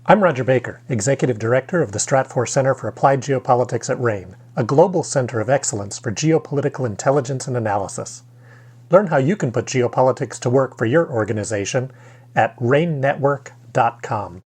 I'm Roger Baker, Executive Director of the Stratfor Center for Applied Geopolitics at RANE, a global center of excellence for geopolitical intelligence and analysis. Learn how you can put geopolitics to work for your organization at ranenetwork.com.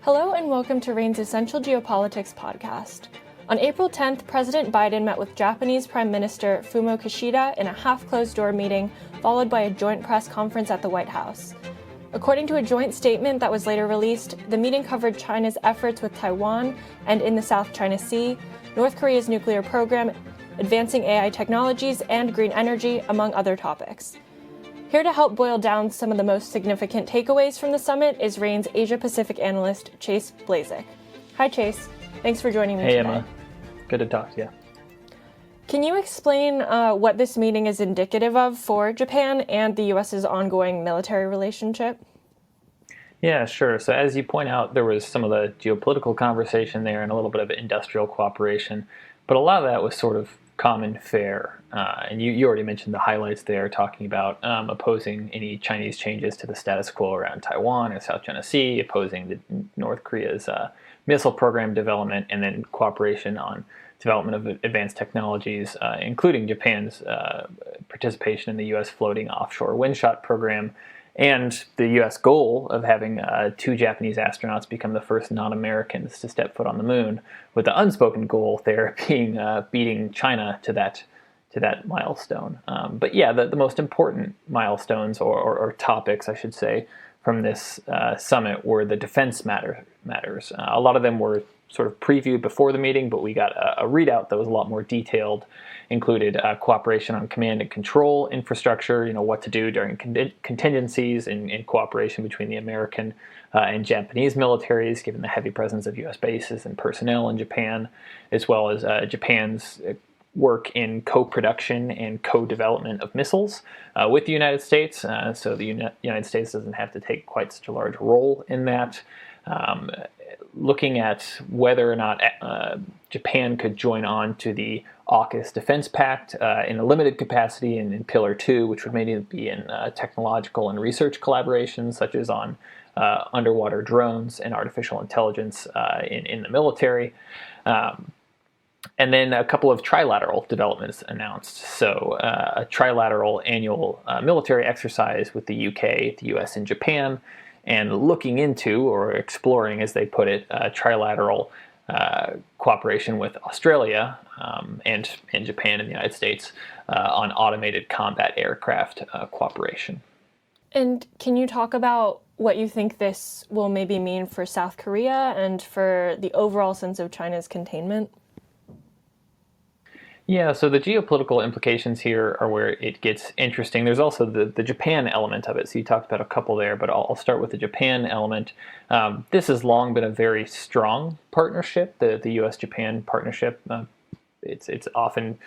Hello and welcome to RANE's Essential Geopolitics podcast. On April 10th, President Biden met with Japanese Prime Minister Fumo Kishida in a half-closed-door meeting, followed by a joint press conference at the White House. According to a joint statement that was later released, the meeting covered China's efforts with Taiwan and in the South China Sea, North Korea's nuclear program, advancing AI technologies, and green energy, among other topics. Here to help boil down some of the most significant takeaways from the summit is RANE's Asia-Pacific analyst, Chase Blazek. Hi, Chase. Thanks for joining me today. Hey, Emma. Good to talk to you. Can you explain what this meeting is indicative of for Japan and the U.S.'s ongoing military relationship? Yeah, sure. So as you point out, there was some of the geopolitical conversation there and a little bit of industrial cooperation, but a lot of that was sort of common fare. And you already mentioned the highlights there, talking about opposing any Chinese changes to the status quo around Taiwan or South China Sea, opposing North Korea's missile program development, and then cooperation on development of advanced technologies, including Japan's participation in the U.S. floating offshore windshot program, and the U.S. goal of having 2 Japanese astronauts become the first non-Americans to step foot on the moon, with the unspoken goal there being beating China to that milestone. But yeah, the most important milestones or topics, I should say, from this summit were the defense matters. A lot of them were sort of previewed before the meeting, but we got a readout that was a lot more detailed, included cooperation on command and control infrastructure, what to do during contingencies, and cooperation between the American and Japanese militaries, given the heavy presence of U.S. bases and personnel in Japan, as well as Japan's work in co-production and co-development of missiles with the United States, so the United States doesn't have to take quite such a large role in that. Looking at whether or not Japan could join on to the AUKUS Defense Pact in a limited capacity and in Pillar 2, which would maybe be in technological and research collaborations, such as on underwater drones and artificial intelligence in the military. And then a couple of trilateral developments announced. So a trilateral annual military exercise with the UK, the US, and Japan, and looking into, or exploring, as they put it, trilateral cooperation with Australia and Japan and the United States on automated combat aircraft cooperation. And can you talk about what you think this will maybe mean for South Korea and for the overall sense of China's containment? Yeah, so the geopolitical implications here are where it gets interesting. There's also the Japan element of it. So you talked about a couple there, but I'll start with the Japan element. This has long been a very strong partnership, the U.S.-Japan partnership. It's often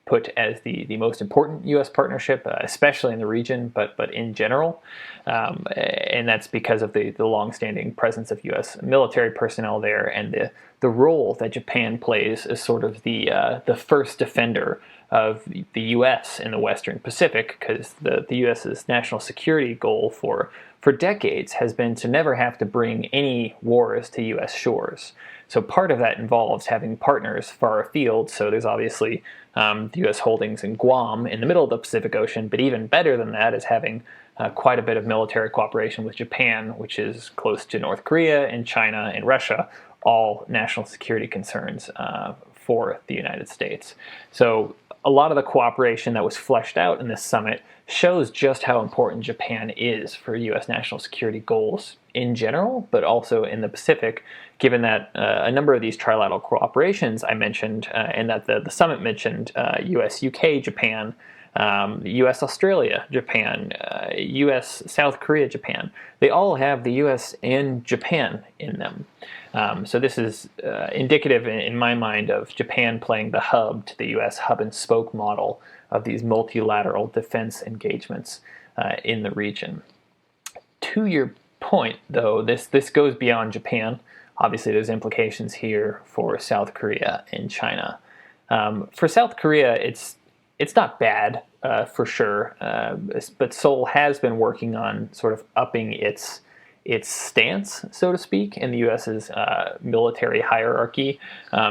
put as the most important U.S. partnership, especially in the region, but in general. And that's because of the longstanding presence of U.S. military personnel there, and the role that Japan plays as sort of the first defender of the U.S. in the Western Pacific, because the U.S.'s national security goal for decades has been to never have to bring any wars to U.S. shores. So part of that involves having partners far afield. So there's obviously the U.S. holdings in Guam in the middle of the Pacific Ocean, but even better than that is having quite a bit of military cooperation with Japan, which is close to North Korea and China and Russia, all national security concerns for the United States. So a lot of the cooperation that was fleshed out in this summit shows just how important Japan is for U.S. national security goals in general, but also in the Pacific, given that a number of these trilateral cooperations I mentioned, and that the summit mentioned U.S., UK, Japan, U.S., Australia, Japan, U.S., South Korea, Japan. They all have the U.S. and Japan in them. So this is indicative, in my mind, of Japan playing the hub to the U.S. hub and spoke model of these multilateral defense engagements in the region. To your point, though, this goes beyond Japan. Obviously, there's implications here for South Korea and China. For South Korea, it's not bad for sure, but Seoul has been working on sort of upping its stance, so to speak, in the U.S.'s military hierarchy,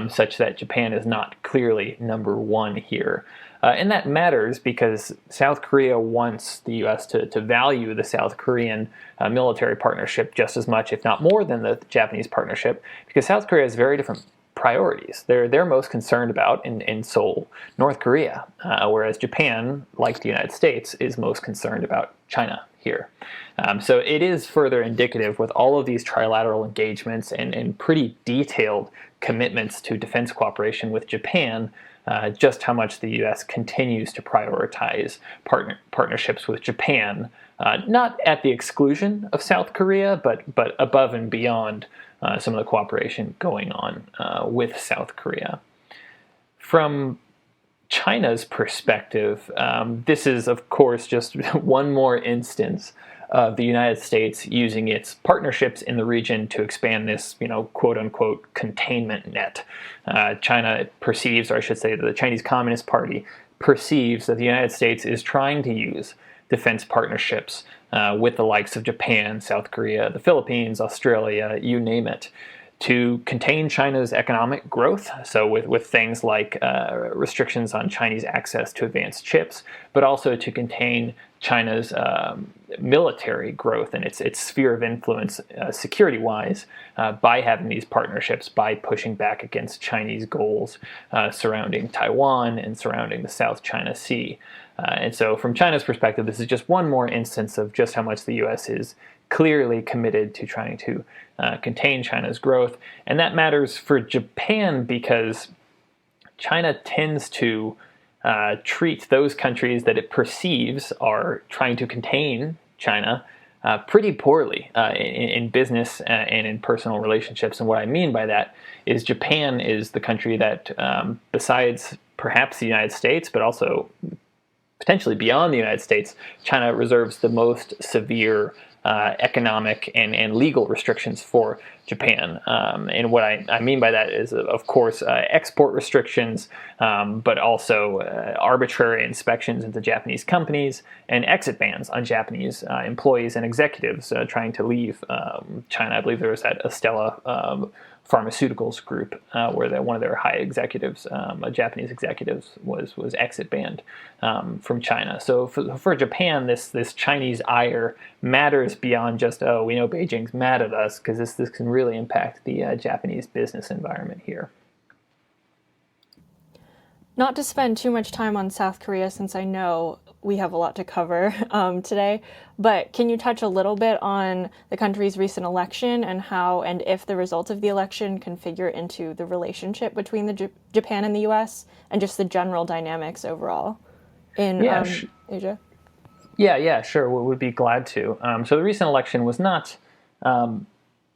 such that Japan is not clearly number one here. And that matters because South Korea wants the U.S. to value the South Korean military partnership just as much, if not more, than the Japanese partnership, because South Korea has very different priorities. They're most concerned about in Seoul, North Korea, whereas Japan, like the United States, is most concerned about China here. So it is further indicative with all of these trilateral engagements and pretty detailed commitments to defense cooperation with Japan, just how much the U.S. continues to prioritize partnerships with Japan, not at the exclusion of South Korea, but above and beyond some of the cooperation going on with South Korea. From China's perspective, this is, of course, just one more instance of the United States using its partnerships in the region to expand this, quote-unquote, containment net. China perceives, or I should say the Chinese Communist Party perceives that the United States is trying to use defense partnerships with the likes of Japan, South Korea, the Philippines, Australia, you name it, to contain China's economic growth, so with things like restrictions on Chinese access to advanced chips, but also to contain China's military growth and its sphere of influence security-wise by having these partnerships, by pushing back against Chinese goals surrounding Taiwan and surrounding the South China Sea. And so from China's perspective, this is just one more instance of just how much the U.S. is clearly committed to trying to contain China's growth. And that matters for Japan because China tends to treat those countries that it perceives are trying to contain China pretty poorly in business and in personal relationships. And what I mean by that is Japan is the country that, besides perhaps the United States, but also potentially beyond the United States, China reserves the most severe economic and legal restrictions for Japan. And what I mean by that is, of course, export restrictions, but also arbitrary inspections into Japanese companies and exit bans on Japanese employees and executives trying to leave China. I believe there was that Estella Pharmaceuticals group where one of their high executives, Japanese executives, was exit banned from China. So for Japan, this Chinese ire matters beyond just, we know Beijing's mad at us, because this can really impact the Japanese business environment here. Not to spend too much time on South Korea, since I know we have a lot to cover today, but can you touch a little bit on the country's recent election and how and if the results of the election can figure into the relationship between Japan and the U.S. and just the general dynamics overall in Asia? Yeah, sure. We would be glad to. So the recent election was not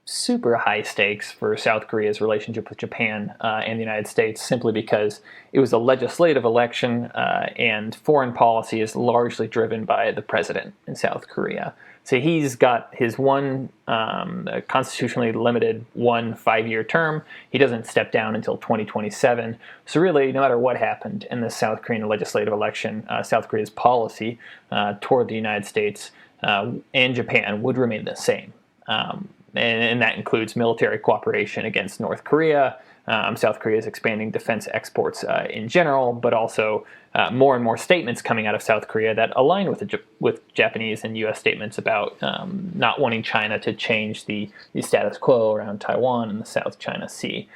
super high stakes for South Korea's relationship with Japan and the United States, simply because it was a legislative election and foreign policy is largely driven by the president in South Korea. So he's got his one constitutionally limited 1 5-year term. He doesn't step down until 2027. So really, no matter what happened in the South Korean legislative election, South Korea's policy toward the United States and Japan would remain the same. And that includes military cooperation against North Korea. South Korea is expanding defense exports in general, but also more and more statements coming out of South Korea that align with Japanese and U.S. statements about not wanting China to change the status quo around Taiwan and the South China Sea.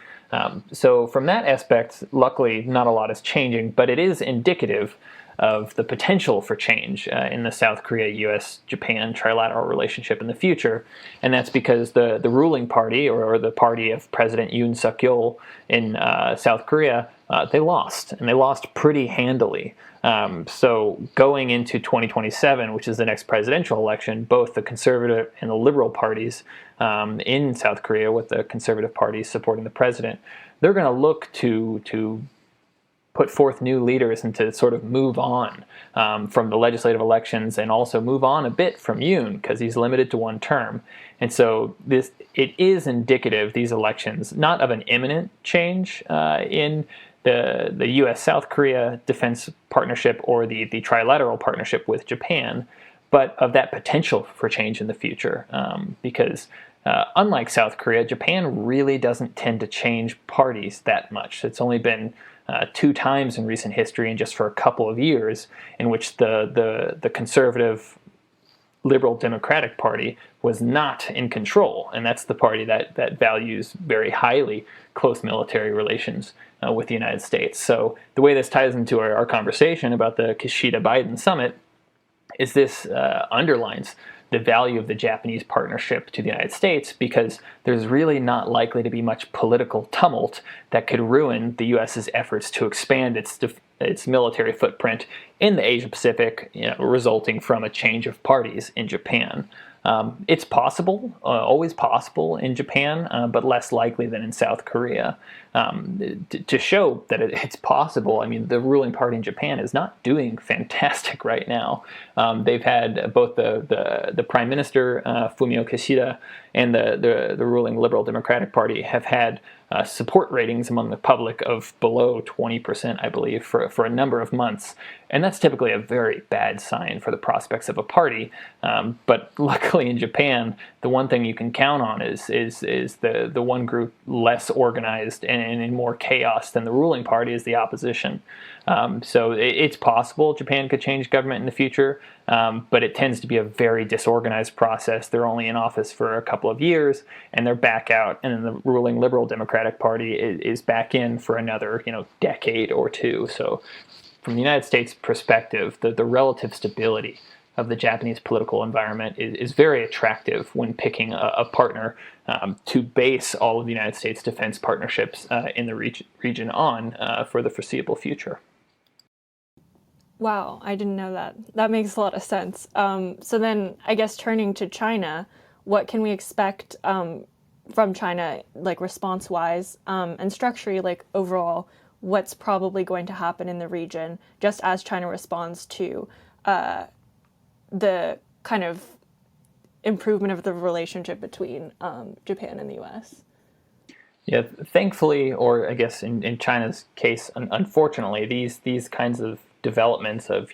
So from that aspect, luckily, not a lot is changing, but it is indicative of the potential for change in the South Korea, U.S., Japan trilateral relationship in the future. And that's because the ruling party, or the party of President Yoon Suk-yeol in South Korea, they lost, and they lost pretty handily. So going into 2027, which is the next presidential election, both the conservative and the liberal parties in South Korea, with the conservative parties supporting the president, they're going to look to put forth new leaders and to sort of move on from the legislative elections, and also move on a bit from Yoon, because he's limited to 1 term. And so it is indicative, these elections, not of an imminent change in the U.S.-South Korea defense partnership or the trilateral partnership with Japan, but of that potential for change in the future. Because unlike South Korea, Japan really doesn't tend to change parties that much. It's only been 2 times in recent history, and just for a couple of years, in which the conservative Liberal Democratic Party was not in control, and that's the party that values very highly close military relations with the United States. So the way this ties into our conversation about the Kishida-Biden summit is this underlines the value of the Japanese partnership to the United States, because there's really not likely to be much political tumult that could ruin the U.S.'s efforts to expand its military footprint in the Asia Pacific, resulting from a change of parties in Japan. It's possible, always possible in Japan, but less likely than in South Korea. To show that it's possible, I mean, the ruling party in Japan is not doing fantastic right now. They've had both the Prime Minister, Fumio Kishida, and the ruling Liberal Democratic Party have had support ratings among the public of below 20%, I believe, for a number of months. And that's typically a very bad sign for the prospects of a party. But luckily in Japan, the one thing you can count on is the one group less organized and in more chaos than the ruling party is the opposition. So it's possible Japan could change government in the future, but it tends to be a very disorganized process. They're only in office for a couple of years, and they're back out, and then the ruling Liberal Democratic Party is back in for another decade or two. So from the United States perspective, the relative stability of the Japanese political environment is very attractive when picking a partner to base all of the United States defense partnerships in the region on for the foreseeable future. Wow, I didn't know that. That makes a lot of sense. So then, I guess turning to China, what can we expect from China, like response-wise, and structurally, like overall, what's probably going to happen in the region, just as China responds to the kind of improvement of the relationship between Japan and the U.S.? Yeah, thankfully, or I guess in China's case, unfortunately, these kinds of developments of,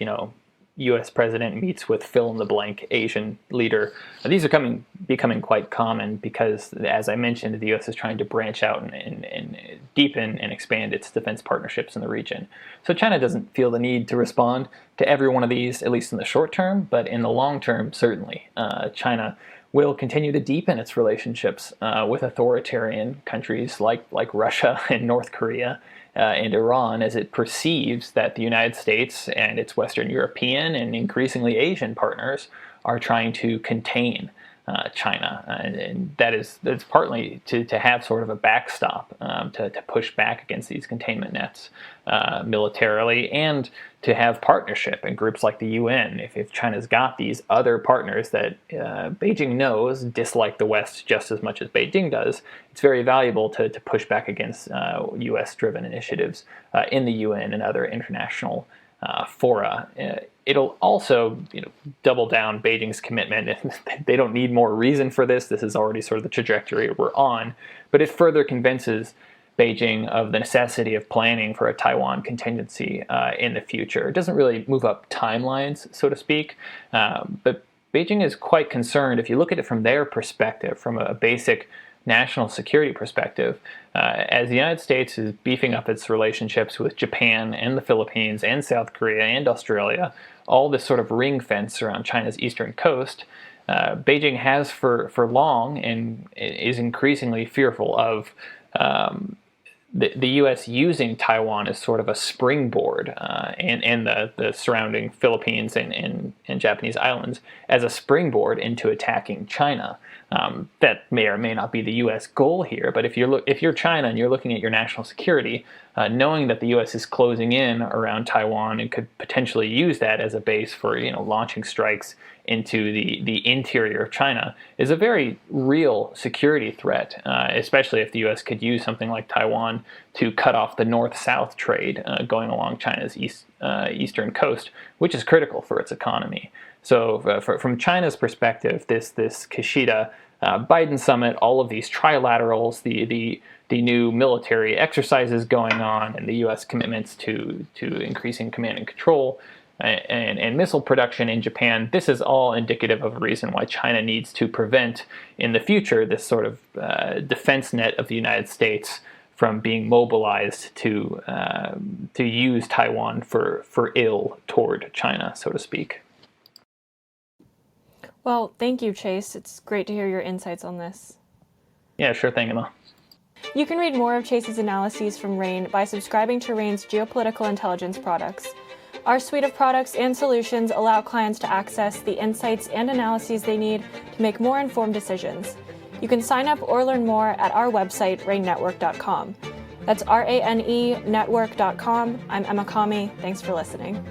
U.S. president meets with fill-in-the-blank Asian leader, these are becoming quite common because, as I mentioned, the U.S. is trying to branch out and deepen and expand its defense partnerships in the region. So China doesn't feel the need to respond to every one of these, at least in the short term, but in the long term, certainly. China will continue to deepen its relationships with authoritarian countries like Russia and North Korea and Iran, as it perceives that the United States and its Western European and increasingly Asian partners are trying to contain China, and that's partly to have sort of a backstop to push back against these containment nets militarily, and to have partnership in groups like the UN. If China's got these other partners that Beijing knows dislike the West just as much as Beijing does, it's very valuable to push back against US-driven initiatives in the UN and other international fora. It'll also double down Beijing's commitment. They don't need more reason for this. This is already sort of the trajectory we're on. But it further convinces Beijing of the necessity of planning for a Taiwan contingency in the future. It doesn't really move up timelines, so to speak, but Beijing is quite concerned. If you look at it from their perspective, from a basic national security perspective, as the United States is beefing up its relationships with Japan and the Philippines and South Korea and Australia, all this sort of ring fence around China's eastern coast, Beijing has for long and is increasingly fearful of the U.S. using Taiwan as sort of a springboard and the surrounding Philippines and Japanese islands as a springboard into attacking China. That may or may not be the U.S. goal here, but if you're China and you're looking at your national security, knowing that the U.S. is closing in around Taiwan and could potentially use that as a base for launching strikes into the interior of China is a very real security threat, especially if the U.S. could use something like Taiwan to cut off the north-south trade going along China's eastern coast, which is critical for its economy. So from China's perspective, this Kishida Biden summit, all of these trilaterals, the new military exercises going on, and the U.S. commitments to increasing command and control and missile production in Japan. This is all indicative of a reason why China needs to prevent in the future this sort of defense net of the United States from being mobilized to use Taiwan for ill toward China, so to speak. Well, thank you, Chase. It's great to hear your insights on this. Yeah, sure thing, Emma. You can read more of Chase's analyses from RANE by subscribing to RANE's geopolitical intelligence products. Our suite of products and solutions allow clients to access the insights and analyses they need to make more informed decisions. You can sign up or learn more at our website, ranenetwork.com. That's RANE network.com. I'm Emma Kami. Thanks for listening.